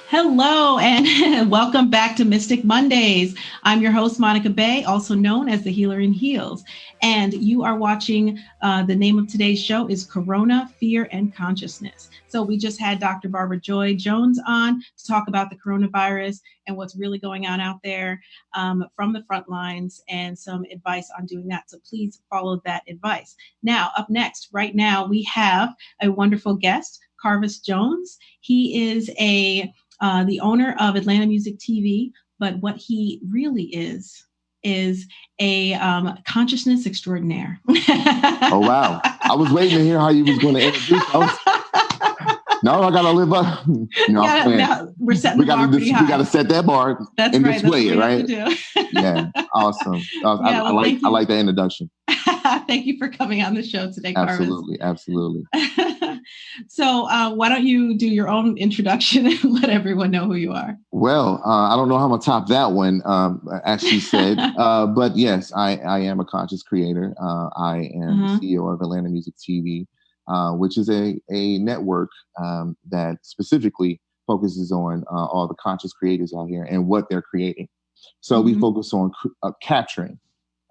Hello and welcome back to Mystic Mondays. I'm your host, Monica Bay, also known as the Healer in Heels. And you are watching, the name of today's show is Corona, Fear, and Consciousness. So we just had Dr. Barbara Joy Jones on to talk about the coronavirus and what's really going on out there from the front lines and some advice on doing that. So please follow that advice. Now, up next, right now, we have a wonderful guest, Carvas Jones. He is the owner of Atlanta Music TV, but what he really is a consciousness extraordinaire. Oh wow! I was waiting to hear how you was going to introduce. No, I gotta live up. No, we're setting the bar pretty high. We gotta set that bar. That's and right. display it, right? Yeah, awesome. I like that introduction. Thank you for coming on the show today, Carvas. Absolutely. So why don't you do your own introduction and let everyone know who you are? Well, I don't know how I'm going to top that one, as she said. But yes, I am a conscious creator. I am the CEO of Atlanta Music TV, which is a network that specifically focuses on all the conscious creators out here and what they're creating. So we focus on capturing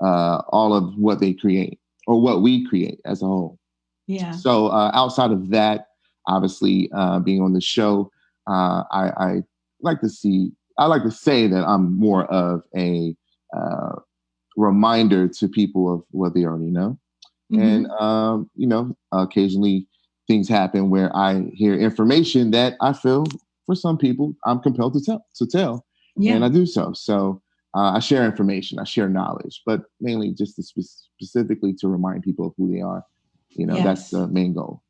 all of what they create or what we create as a whole. Yeah. So outside of that, obviously being on the show, I like to say that I'm more of a reminder to people of what they already know. And, occasionally things happen where I hear information that I feel for some people I'm compelled to tell. Yeah. And I do so. So I share information, I share knowledge, but mainly just specifically to remind people of who they are. That's the main goal.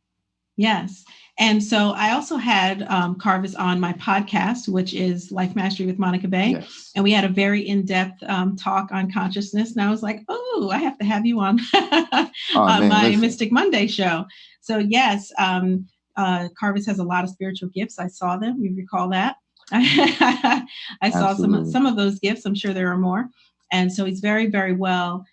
Yes. And so I also had Carvas on my podcast, which is Life Mastery with Monica Bay. Yes. And we had a very in-depth talk on consciousness. And I was like, oh, I have to have you on my Mystic Monday show. So yes, Carvas has a lot of spiritual gifts. I saw them. You recall that? I saw some of those gifts. I'm sure there are more. And so he's very, very well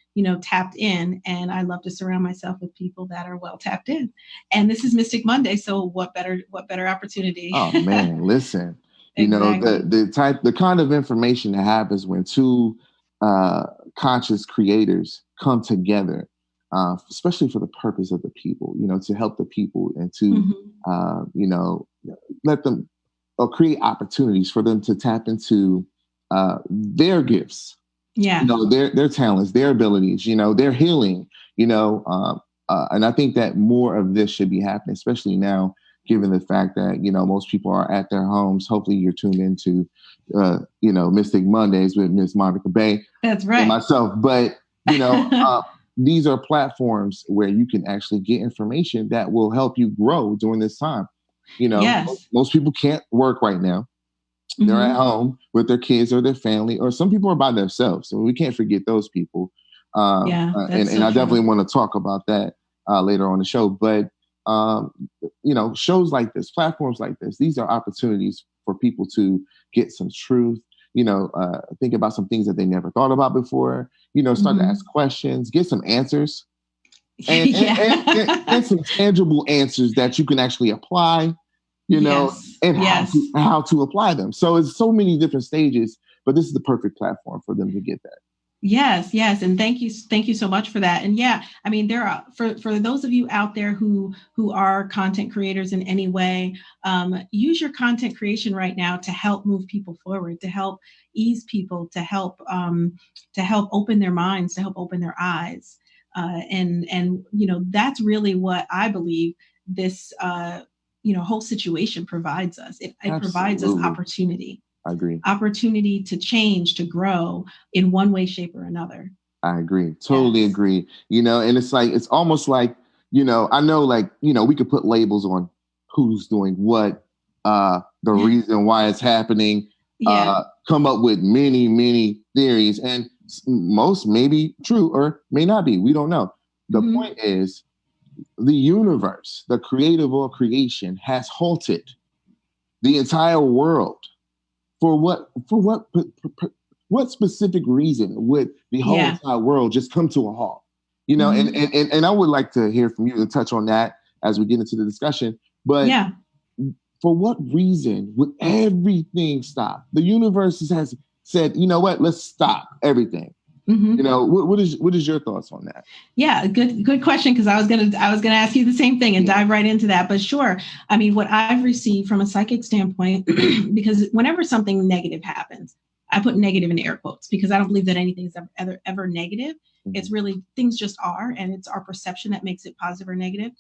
tapped in, and I love to surround myself with people that are well tapped in. And this is Mystic Monday, so what better opportunity? Oh man, listen, exactly. the kind of information that happens when two conscious creators come together, especially for the purpose of the people, to help the people and to let them or create opportunities for them to tap into their gifts. Yeah. Their talents, their abilities, their healing, and I think that more of this should be happening, especially now, given the fact that, most people are at their homes. Hopefully you're tuned into, Mystic Mondays with Miss Monica Bay. That's right. And myself. But, these are platforms where you can actually get information that will help you grow during this time. Yes. Most people can't work right now. They're at home with their kids or their family, or some people are by themselves. So we can't forget those people. And I definitely want to talk about that later on the show. But, shows like this, platforms like this, these are opportunities for people to get some truth, think about some things that they never thought about before, start to ask questions, get some answers and some tangible answers that you can actually apply. How to apply them. So it's so many different stages, but this is the perfect platform for them to get that. Yes. And thank you so much for that. And yeah, I mean, there are, for those of you out there who are content creators in any way, use your content creation right now to help move people forward, to help ease people, to help open their minds, to help open their eyes. And that's really what I believe this, whole situation provides us. It provides us opportunity. I agree. Opportunity to change, to grow in one way, shape, or another. I agree. Totally agree. And it's almost like, I know, we could put labels on who's doing what, the reason why it's happening, come up with many, many theories, and most may be true or may not be. We don't know. The point is, the universe, the creative or creation, has halted the entire world. For what specific reason would the whole entire world just come to a halt? And I would like to hear from you to touch on that as we get into the discussion. But for what reason would everything stop? The universe has said, you know what, let's stop everything. Mm-hmm. You know, what is your thoughts on that? Yeah, good question, because I was gonna ask you the same thing and dive right into that. But sure, I mean, what I've received from a psychic standpoint, because whenever something negative happens, I put negative in air quotes because I don't believe that anything is ever negative. Mm-hmm. It's really, things just are, and it's our perception that makes it positive or negative.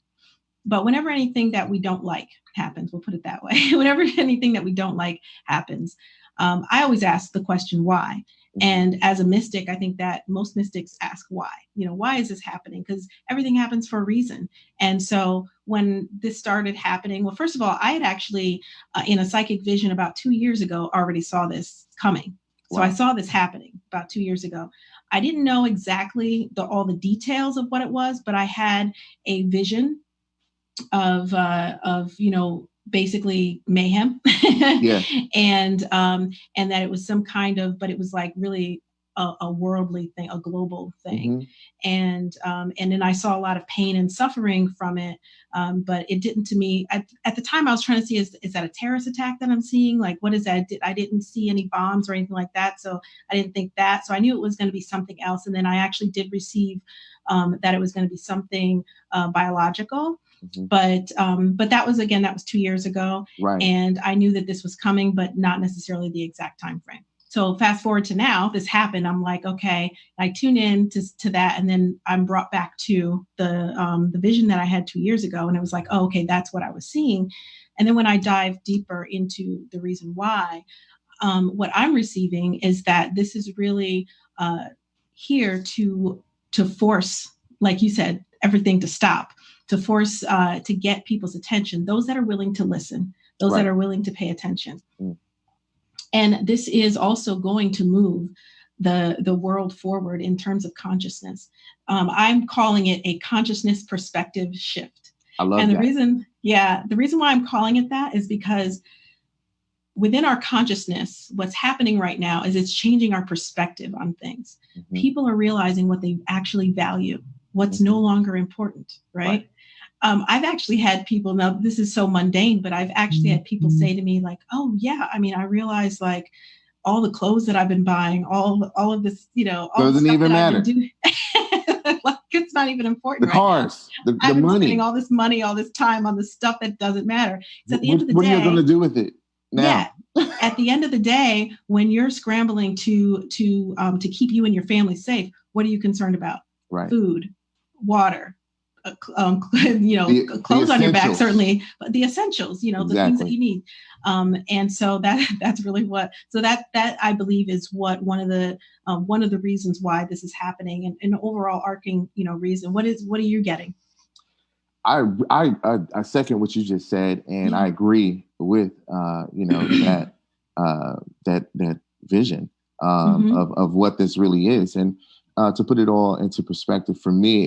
But whenever anything that we don't like happens, we'll put it that way. Whenever anything that we don't like happens, I always ask the question, why? And as a mystic, I think that most mystics ask why. You know, why is this happening? Because everything happens for a reason. And so when this started happening, well, first of all, I had actually, in a psychic vision about 2 years ago, already saw this coming. Wow. So I saw this happening about 2 years ago. I didn't know exactly all the details of what it was, but I had a vision of you know, basically mayhem. Yeah. And that it was some kind of, but it was like really a worldly thing, a global thing. Mm-hmm. And then I saw a lot of pain and suffering from it. But it didn't, to me at the time, I was trying to see, is that a terrorist attack that I'm seeing? Like, what is that? I didn't see any bombs or anything like that. So I didn't think that. So I knew it was going to be something else. And then I actually did receive that it was going to be something biological. Mm-hmm. But that was 2 years ago. Right. And I knew that this was coming, but not necessarily the exact time frame. So fast forward to now, this happened. I'm like, okay, I tune in to that. And then I'm brought back to the vision that I had 2 years ago. And it was like, oh, okay, that's what I was seeing. And then when I dive deeper into the reason why, what I'm receiving is that this is really here to force, like you said, everything to stop, to force, to get people's attention, those that are willing to listen, those that are willing to pay attention. Mm. And this is also going to move the world forward in terms of consciousness. I'm calling it a consciousness perspective shift. I love that. And the reason why I'm calling it that is because within our consciousness, what's happening right now is it's changing our perspective on things. Mm-hmm. People are realizing what they actually value, what's no longer important, right? I've actually had people, now this is so mundane, but I've actually had people say to me like, oh yeah, I mean, I realized like all the clothes that I've been buying, all of this, you know, all doesn't even matter. Like, it's not even important. The cars, the I've been money, spending all this money, all this time on the stuff that doesn't matter. So at the end of the day, what are you going to do with it now? Yeah, at the end of the day, when you're scrambling to keep you and your family safe, what are you concerned about? Right. Food, water, you know, clothes on your back, certainly, but the essentials, you know, the things that you need. And so that's really that I believe is what one of the reasons why this is happening, and overall arcing, you know, reason. What are you getting? I second what you just said, and I agree with you know, that vision of what this really is, and to put it all into perspective, for me,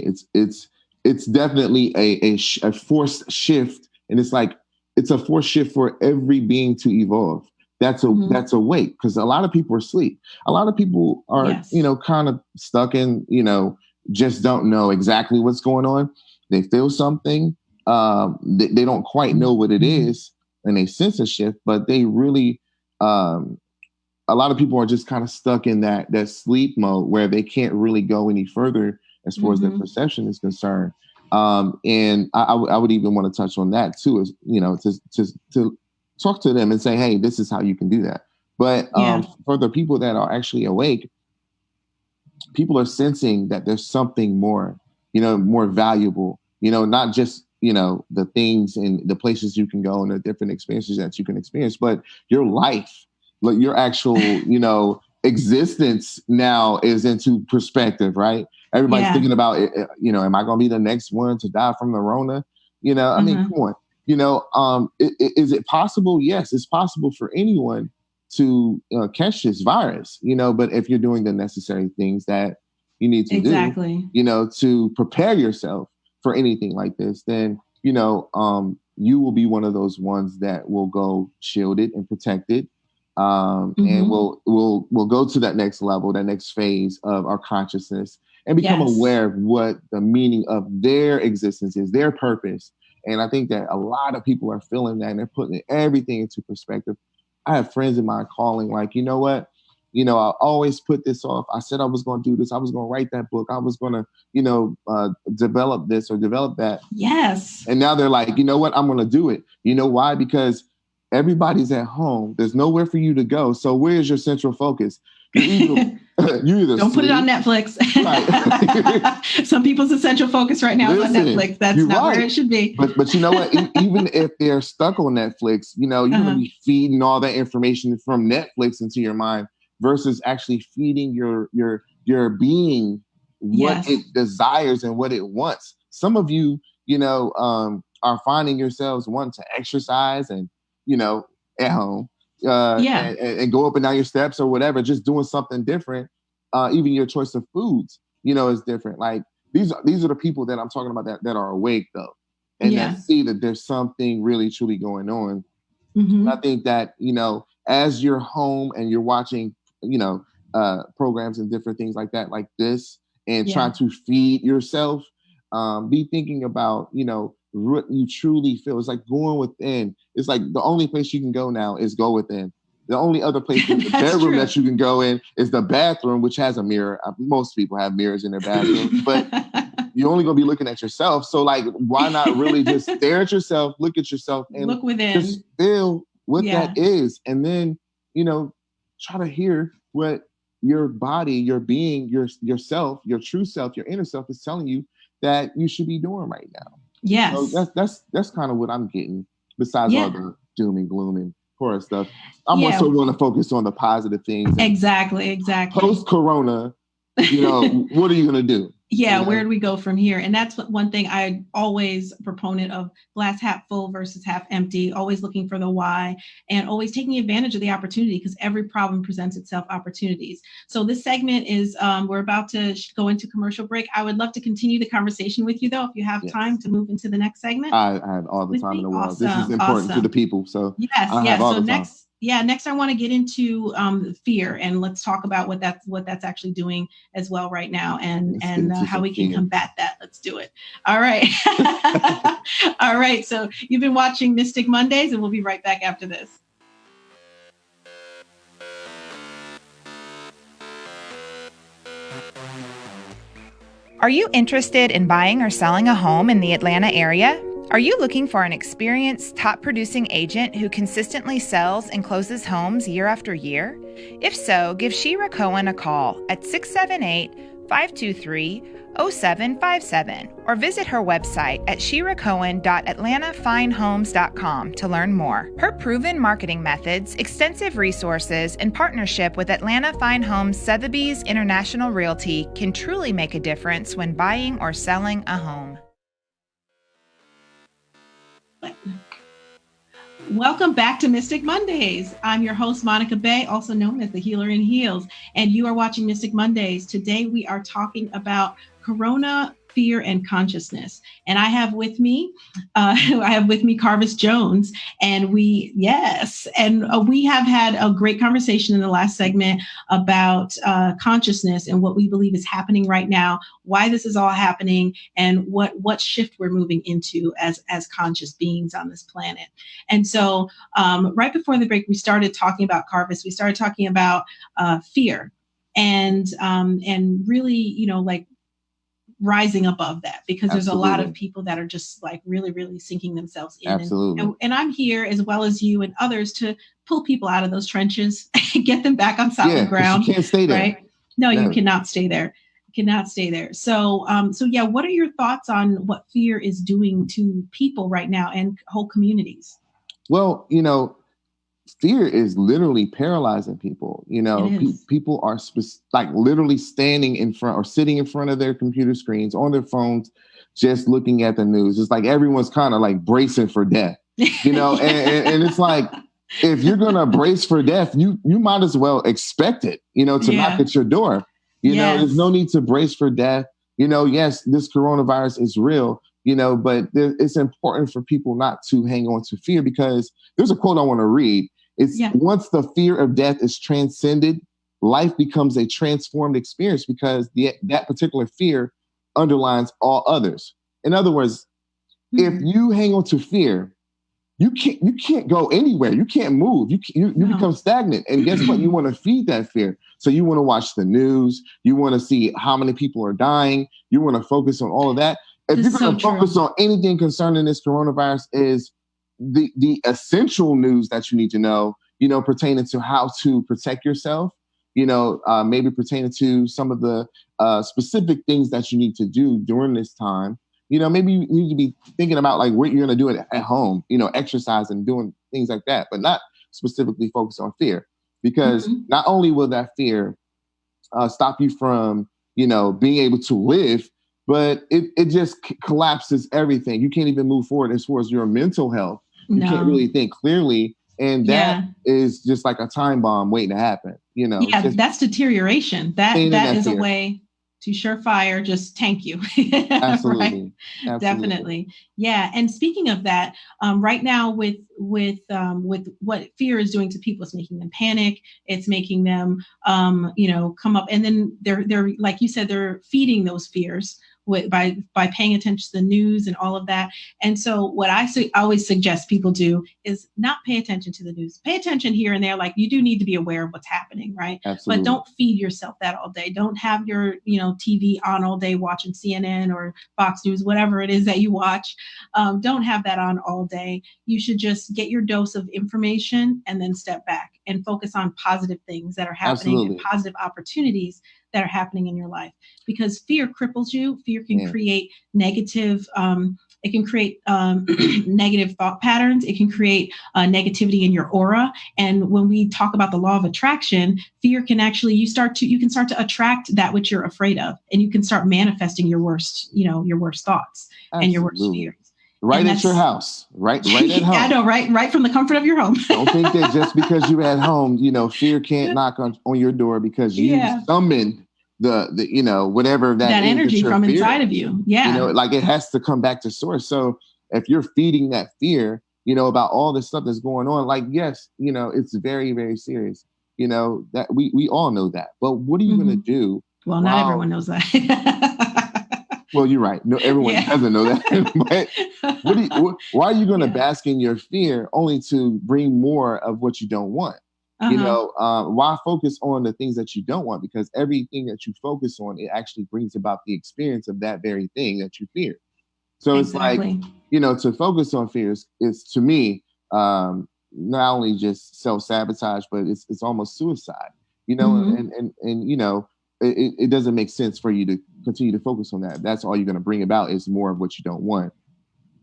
it's definitely a forced shift, and it's a forced shift for every being to evolve. That's a wait, because a lot of people are asleep. A lot of people are, you know, kind of stuck in, you know, just don't know exactly what's going on. They feel something. They don't quite know what it is, and they sense a shift, but they really, a lot of people are just kind of stuck in that sleep mode where they can't really go any further as far as their perception is concerned. And I would even want to touch on that too, is, you know, to talk to them and say, hey, this is how you can do that. But for the people that are actually awake, people are sensing that there's something more, you know, more valuable, you know, not just, you know, the things and the places you can go and the different experiences that you can experience, but your life, like your actual, you know, existence now is into perspective, right? Everybody's thinking about it, you know, am I going to be the next one to die from the Rona? You know, I mean, come on, you know, is it possible? Yes, it's possible for anyone to catch this virus, you know, but if you're doing the necessary things that you need to do, you know, to prepare yourself for anything like this, then, you know, you will be one of those ones that will go shielded and protected. And we'll go to that next level, that next phase of our consciousness, and become aware of what the meaning of their existence is, their purpose, And I think that a lot of people are feeling that and they're putting everything into perspective. I have friends of mine calling like, you know what? I always put this off. I said I was going to do this. I was going to write that book. I was going to, develop this or develop that. Yes. And now they're like, you know what? I'm going to do it. You know why? Because everybody's at home. There's nowhere for you to go. So where's your central focus? You either don't put it on Netflix. Right. Some people's essential focus right now is on Netflix. That's not where it should be. But you know what? Even if they're stuck on Netflix, you're going to be feeding all that information from Netflix into your mind versus actually feeding your being what it desires and what it wants. Some of you, are finding yourselves wanting to exercise and, at home. And go up and down your steps or whatever, just doing something different. Even your choice of foods, is different. Like these are the people that I'm talking about that are awake though, and that see that there's something really truly going on. Mm-hmm. I think that as you're home and you're watching, programs and different things like that, like this, and trying to feed yourself, be thinking about what you truly feel. It's like going within. It's like the only place you can go now is go within. The only other place in the bedroom that you can go in is the bathroom, which has a mirror. Most people have mirrors in their bathroom, but you're only going to be looking at yourself. So like, why not really just stare at yourself, look at yourself, and look within, just feel what that is. And then, try to hear what your body, your being, yourself, your true self, your inner self is telling you that you should be doing right now. Yes. So that's kind of what I'm getting, besides all the doom and gloom and horror stuff. I'm also going to focus on the positive things. Exactly. Post-corona, what are you going to do? Yeah, where do we go from here? And that's one thing I always proponent of: glass half full versus half empty, always looking for the why and always taking advantage of the opportunity, because every problem presents itself opportunities. So this segment is, we're about to go into commercial break. I would love to continue the conversation with you though, if you have time to move into the next segment. I have all the time in the world. Awesome. This is important to the people. So next I want to get into fear, and let's talk about what that's actually doing as well right now, and how we can combat that. Let's do it. All right. All right. So you've been watching Mystic Mondays, and we'll be right back after this. Are you interested in buying or selling a home in the Atlanta area? Are you looking for an experienced, top-producing agent who consistently sells and closes homes year after year? If so, give Shira Cohen a call at 678-523-0757 or visit her website at shiracohen.atlantafinehomes.com to learn more. Her proven marketing methods, extensive resources, and partnership with Atlanta Fine Homes Sotheby's International Realty can truly make a difference when buying or selling a home. Welcome back to Mystic Mondays. I'm your host, Monica Bay, also known as the Healer in Heels, and you are watching Mystic Mondays. Today we are talking about Corona, fear, and consciousness. And I have with me Carvas Jones, and we have had a great conversation in the last segment about consciousness and what we believe is happening right now, why this is all happening, and what shift we're moving into as conscious beings on this planet. And so right before the break, we started talking about Carvas. We started talking about fear and really, like rising above that, because there's a lot of people that are just like really, really sinking themselves in. Absolutely. And I'm here, as well as you and others, to pull people out of those trenches and get them back on solid ground. You can't stay there. Right? No, you cannot stay there. So, what are your thoughts on what fear is doing to people right now and whole communities? Well, fear is literally paralyzing people. People are literally standing in front or sitting in front of their computer screens, on their phones, just looking at the news. It's like everyone's kind of like bracing for death, and it's like, if you're going to brace for death, you might as well expect it, to knock at your door. There's no need to brace for death. Yes, this coronavirus is real, but it's important for people not to hang on to fear, because there's a quote I want to read. It's once the fear of death is transcended, life becomes a transformed experience, because that particular fear underlines all others. In other words, if you hang on to fear, you can't go anywhere. You can't move. You become stagnant. And guess what? You want to feed that fear. So you want to watch the news. You want to see how many people are dying. You want to focus on all of that. If you're going to focus on anything concerning this coronavirus, is the essential news that you need to know, pertaining to how to protect yourself, maybe pertaining to some of the specific things that you need to do during this time. Maybe you need to be thinking about like what you're going to do at home, exercise and doing things like that, but not specifically focus on fear, because not only will that fear stop you from, being able to live, but it just collapses everything. You can't even move forward as far as your mental health. You can't really think clearly. And that is just like a time bomb waiting to happen, Yeah, that's deterioration. That is a way to surefire just tank you. Absolutely. Right? Absolutely. Definitely. Yeah. And speaking of that, right now with what fear is doing to people, it's making them panic. It's making them, come up, and then they're like you said, they're feeding those fears by paying attention to the news and all of that. And so what I always suggest people do is not pay attention to the news. Pay attention here and there. Like, you do need to be aware of what's happening, right? Absolutely. But don't feed yourself that all day. Don't have your, TV on all day watching CNN or Fox News, whatever it is that you watch. Don't have that on all day. You should just get your dose of information and then step back and focus on positive things that are happening. Absolutely. And positive opportunities that are happening in your life, because fear cripples you. Fear can create negative, it can create negative thought patterns. It can create negativity in your aura. And when we talk about the law of attraction, fear can actually, you can start to attract that which you're afraid of, and you can start manifesting your worst thoughts. Absolutely. And your worst fears. Right at your house, right at home. I know, right from the comfort of your home. Don't think that just because you're at home, fear can't knock on your door, because you summoned the whatever that energy from inside of you. Yeah. Like, it has to come back to source. So if you're feeding that fear, about all this stuff that's going on, like, yes, it's very, very serious. That we all know that. But what are you going to do? Well, not everyone knows that. Well, you're right. No, everyone doesn't know that. But why are you going to bask in your fear only to bring more of what you don't want? Why focus on the things that you don't want? Because everything that you focus on, it actually brings about the experience of that very thing that you fear. So exactly. It's like, to focus on fears is, to me, not only just self-sabotage, but it's almost suicide, and it doesn't make sense for you to continue to focus on that. That's all you're going to bring about is more of what you don't want.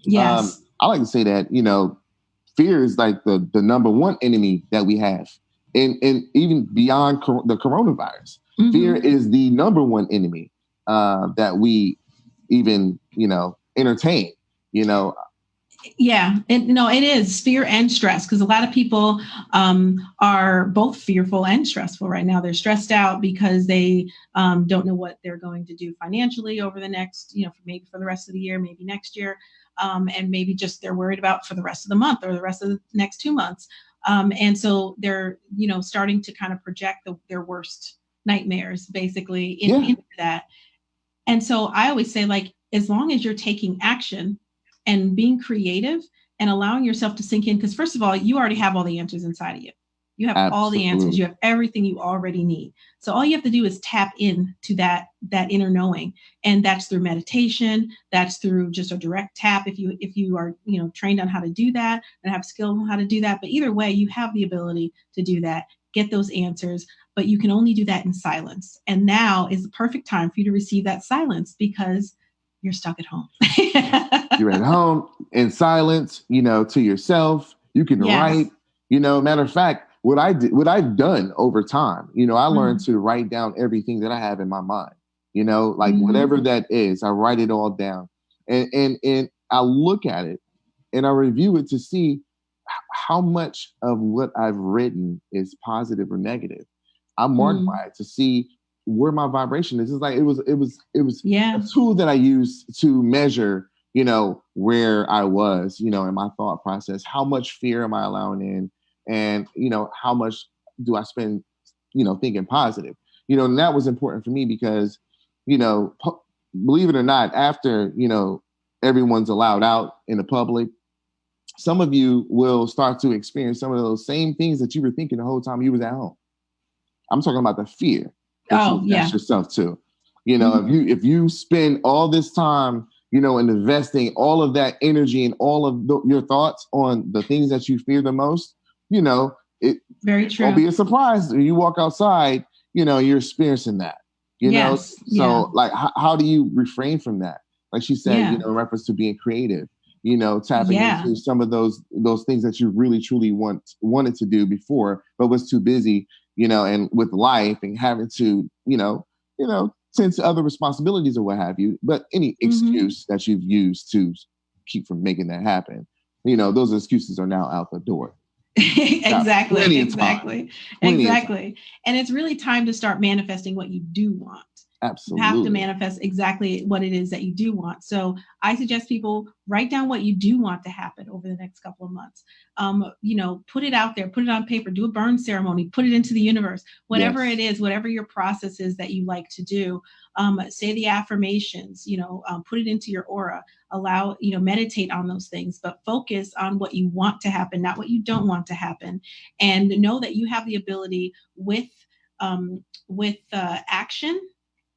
Yes. I like to say that, fear is like the number one enemy that we have. And even beyond the coronavirus, fear is the number one enemy that we even, entertain, Yeah, it is fear and stress, because a lot of people are both fearful and stressful right now. They're stressed out because they don't know what they're going to do financially over the next, maybe for the rest of the year, maybe next year, and maybe just they're worried about for the rest of the month or the rest of the next 2 months. And so they're, starting to kind of project their worst nightmares basically into that. And so I always say, like, as long as you're taking action and being creative and allowing yourself to sink in, because first of all, you already have all the answers inside of you. You have Absolutely. All the answers. You have everything you already need. So all you have to do is tap into that inner knowing, and that's through meditation. That's through just a direct tap. If you are trained on how to do that and have skill on how to do that, but either way, you have the ability to do that. Get those answers, but you can only do that in silence. And now is the perfect time for you to receive that silence, because you're stuck at home. You're at home in silence, to yourself. You can write, matter of fact, what I've done over time, I learned to write down everything that I have in my mind, whatever that is, I write it all down, and I look at it and I review it to see how much of what I've written is positive or negative. I'm marked by it to see where my vibration is. It's like it was a tool that I used to measure, where I was, in my thought process. How much fear am I allowing in? And, how much do I spend, thinking positive? And that was important for me because, believe it or not, after, everyone's allowed out in the public, some of you will start to experience some of those same things that you were thinking the whole time you was at home. I'm talking about the fear that you attach yourself to. You know, if you spend all this time, you know, and investing all of that energy and all of your thoughts on the things that you fear the most, you know, it won't be a surprise when you walk outside, you know, you're experiencing that, you know? So like, how do you refrain from that? Like she said, you know, in reference to being creative, you know, tapping into some of those things that you really, truly wanted to do before, but was too busy, you know, and with life and having to, you know, tend to other responsibilities or what have you, but any excuse that you've used to keep from making that happen, you know, those excuses are now out the door. Exactly. And it's really time to start manifesting what you do want. Absolutely. You have to manifest exactly what it is that you do want. So I suggest people write down what you do want to happen over the next couple of months. You know, put it out there, put it on paper, do a burn ceremony, put it into the universe, whatever it is, whatever your process is that you like to do. Say the affirmations, you know, put it into your aura, allow, you know, meditate on those things, but focus on what you want to happen, not what you don't want to happen. And know that you have the ability with action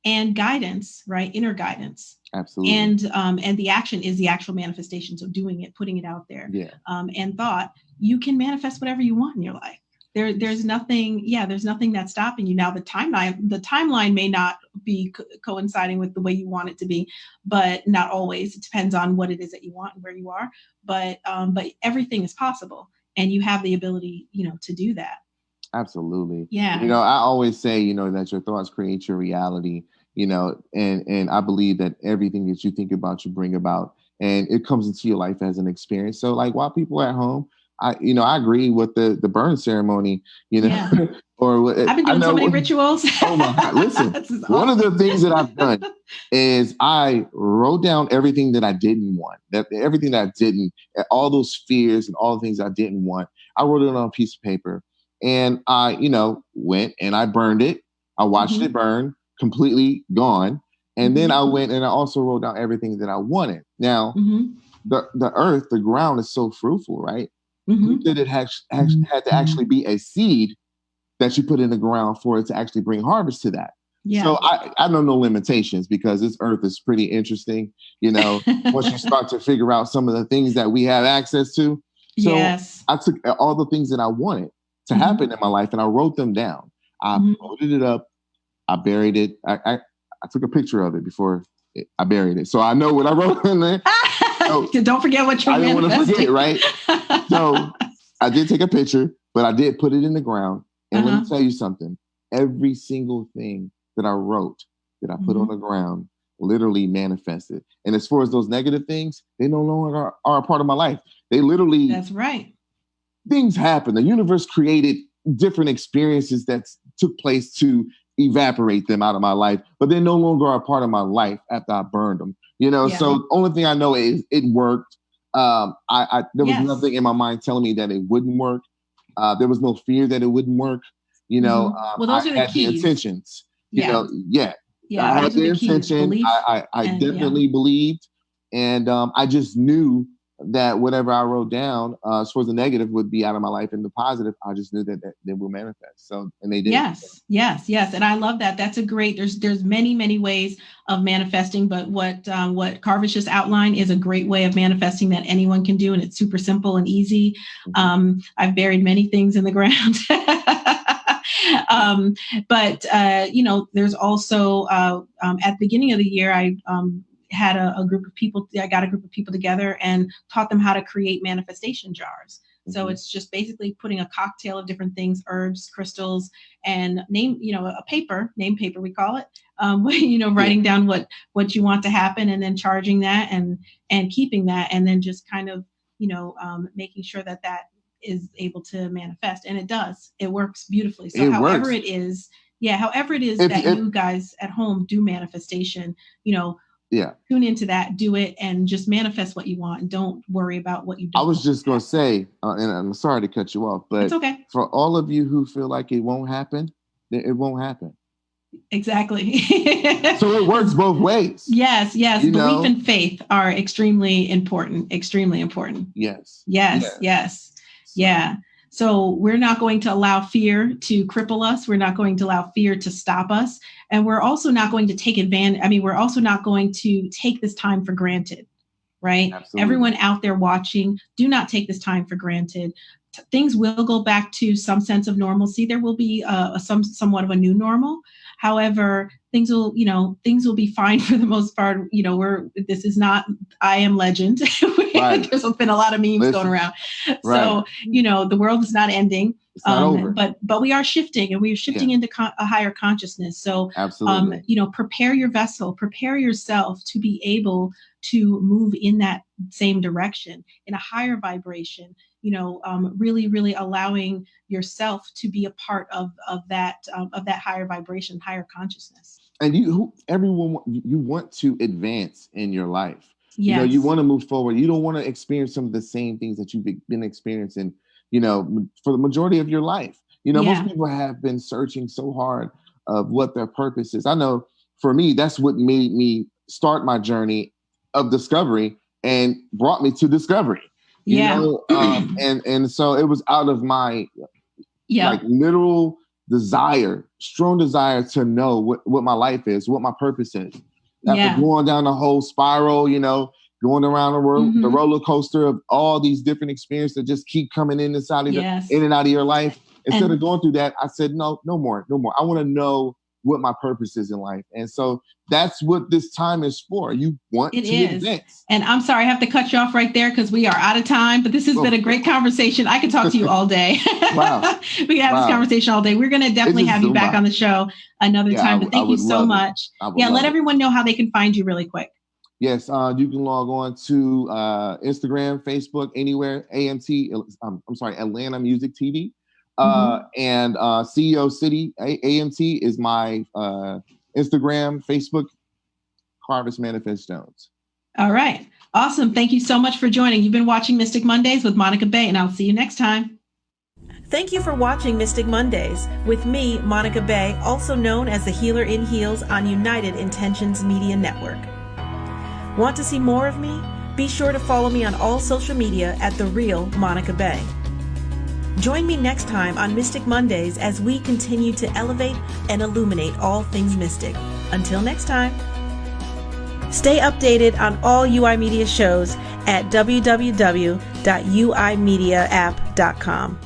and guidance, right? Inner guidance. Absolutely. And the action is the actual manifestation. So doing it, putting it out there, and thought, you can manifest whatever you want in your life. There's nothing that's stopping you. Now the timeline may not be coinciding with the way you want it to be, but not always. It depends on what it is that you want and where you are. But everything is possible, and you have the ability, you know, to do that. Absolutely. Yeah. You know, I always say, you know, that your thoughts create your reality, you know, and I believe that everything that you think about, you bring about, and it comes into your life as an experience. So like while people are at home, I agree with the burn ceremony, you know, or I've been doing so many rituals. Oh my God. Listen, awesome. One of the things that I've done is I wrote down everything that I didn't want, everything that I didn't, all those fears and all the things I didn't want. I wrote it on a piece of paper. And I, you know, went and I burned it. I watched it burn, completely gone. And then I went and I also wrote down everything that I wanted. Now, the earth, the ground is so fruitful, right? That it had to actually be a seed that you put in the ground for it to actually bring harvest to that. Yeah. So I know no limitations because this earth is pretty interesting. You know, once you start to figure out some of the things that we have access to. So I took all the things that I wanted to happen in my life, and I wrote them down. I loaded it up. I buried it. I took a picture of it before I buried it, so I know what I wrote in there. So don't forget what you're manifesting. I didn't want to forget, right? So I did take a picture, but I did put it in the ground. And let me tell you something. Every single thing that I wrote, that I put on the ground, literally manifested. And as far as those negative things, they no longer are a part of my life. They literally... That's right. Things happen. The universe created different experiences that took place to evaporate them out of my life, but they no longer are a part of my life after I burned them. You know, so the only thing I know is it worked. There was nothing in my mind telling me that it wouldn't work. There was no fear that it wouldn't work. You know, well, those are the keys. The intentions. You know, I had the intention. I definitely believed, and I just knew that whatever I wrote down as far as the negative would be out of my life, and the positive, I just knew that they will manifest. So, and they did. Yes. And I love that. That's a great, there's many ways of manifesting, but what Carvas just outlined is a great way of manifesting that anyone can do. And it's super simple and easy. I've buried many things in the ground. But you know, there's also at the beginning of the year, I had a group of people. I got a group of people together and taught them how to create manifestation jars. So it's just basically putting a cocktail of different things, herbs, crystals, and name paper, we call it. Writing down what you want to happen, and then charging that and keeping that, and then just kind of making sure that is able to manifest. And it does. It works beautifully. So however it is that you guys at home do manifestation, tune into that, do it, and just manifest what you want, and don't worry about what you don't. I was just going to say, and I'm sorry to cut you off, but it's okay. For all of you who feel like it won't happen, it won't happen. Exactly. So it works both ways. Yes. Belief and faith are extremely important. Extremely important. Yes. Yeah. So we're not going to allow fear to cripple us. We're not going to allow fear to stop us. And we're also not going to take advantage. I mean, we're also not going to take this time for granted, right? Absolutely. Everyone out there watching, do not take this time for granted. Things will go back to some sense of normalcy. There will be somewhat of a new normal. However, things will be fine for the most part. This is not I Am Legend. Right. There's been a lot of memes going around. Right. So, the world is not ending. It's not over. But we are shifting, and we are shifting into a higher consciousness. So, absolutely. Prepare your vessel, prepare yourself to be able to move in that same direction, in a higher vibration. Really, really allowing yourself to be a part of that higher vibration, higher consciousness. And everyone, you want to advance in your life. Yes. You want to move forward. You don't want to experience some of the same things that you've been experiencing, for the majority of your life. Most people have been searching so hard of what their purpose is. I know for me, that's what made me start my journey of discovery and brought me to discovery. And so it was out of my literal strong desire to know what my life is, what my purpose is. After going down the whole spiral, going around the roller coaster of all these different experiences that just keep coming in and out of your life. Instead of going through that, I said, no more. I want to know what my purpose is in life. And so that's what this time is for. You want to advance. And I'm sorry, I have to cut you off right there because we are out of time, but this has been a great conversation. I could talk to you all day. Wow. We can have this conversation all day. We're going to definitely have you back on the show another time, but thank you so much. Let everyone know how they can find you really quick. Yes, you can log on to Instagram, Facebook, anywhere, Atlanta Music TV. And CEO City AMT is my Instagram, Facebook, Carvas Manifest Jones. All right. Awesome. Thank you so much for joining. You've been watching Mystic Mondays with Monica Bay, and I'll see you next time. Thank you for watching Mystic Mondays with me, Monica Bay, also known as the Healer in Heels on United Intentions Media Network. Want to see more of me? Be sure to follow me on all social media at The Real Monica Bay. Join me next time on Mystic Mondays as we continue to elevate and illuminate all things mystic. Until next time. Stay updated on all UI Media shows at www.uimediaapp.com.